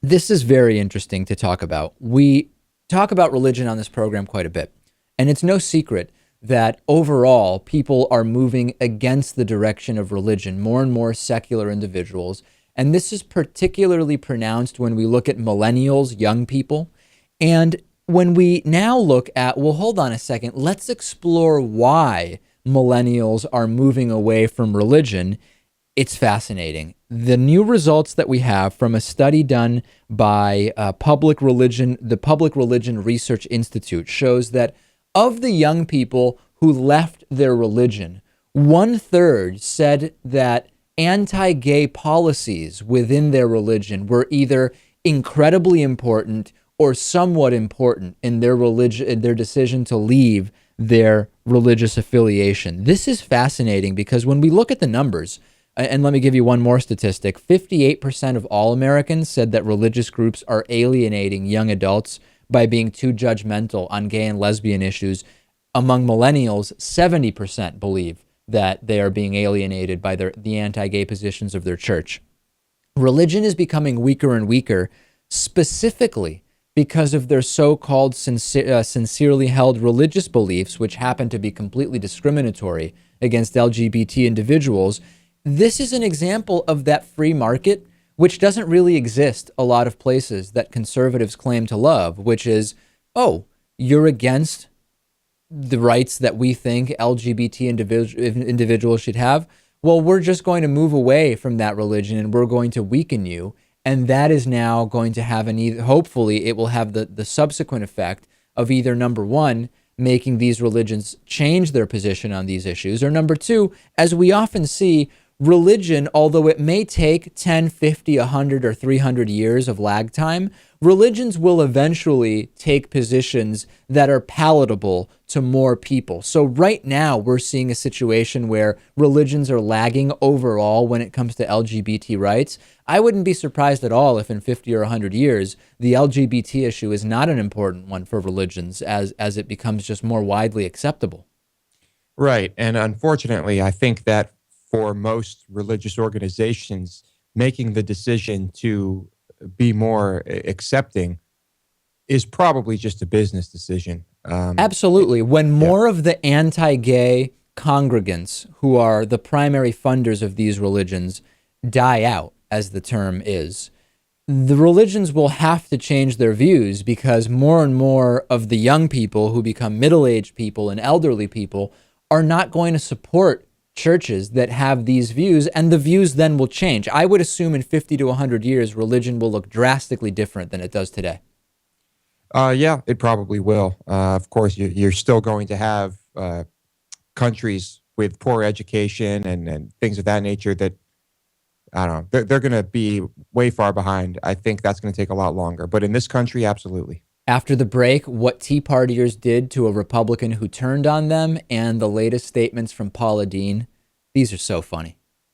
This is very interesting to talk about. We talk about religion on this program quite a bit, and it's no secret that overall people are moving against the direction of religion, more and more secular individuals. And this is particularly pronounced when we look at millennials, young people. And when we now look at, well, hold on a second, let's explore why millennials are moving away from religion. It's fascinating. The new results that we have from a study done by the Public Religion Research Institute shows that of the young people who left their religion, 1/3 said that anti-gay policies within their religion were either incredibly important or somewhat important in their religion, in their decision to leave their religious affiliation. This is fascinating because when we look at the numbers, and let me give you one more statistic, 58% of all Americans said that religious groups are alienating young adults by being too judgmental on gay and lesbian issues. Among millennials, 70% believe that they are being alienated by the anti-gay positions of their church. Religion is becoming weaker and weaker, specifically because of their so-called sincerely held religious beliefs, which happen to be completely discriminatory against LGBT individuals. This is an example of that free market, which doesn't really exist a lot of places that conservatives claim to love, which is, oh, you're against the rights that we think LGBT individuals should have. Well, we're just going to move away from that religion and we're going to weaken you. And that is now going to have hopefully it will have the subsequent effect of either number one, making these religions change their position on these issues, or number two, as we often see, religion, although it may take 10, 50, 100, or 300 years of lag time, religions will eventually take positions that are palatable to more people. So right now, we're seeing a situation where religions are lagging overall when it comes to LGBT rights. I wouldn't be surprised at all if in 50 or 100 years, the LGBT issue is not an important one for religions as it becomes just more widely acceptable. Right. And unfortunately, I think that for most religious organizations, making the decision to be more accepting is probably just a business decision. Absolutely. When Yeah. more of the anti-gay congregants, who are the primary funders of these religions, die out, as the term is, the religions will have to change their views because more and more of the young people who become middle-aged people and elderly people are not going to support churches that have these views, and the views then will change. I would assume in 50 to 100 years, religion will look drastically different than it does today. Yeah, it probably will. Of course, you're still going to have countries with poor education and things of that nature that, I don't know, they're going to be way far behind. I think that's going to take a lot longer. But in this country, absolutely. After the break, what Tea Partiers did to a Republican who turned on them, and the latest statements from Paula Dean. These are so funny.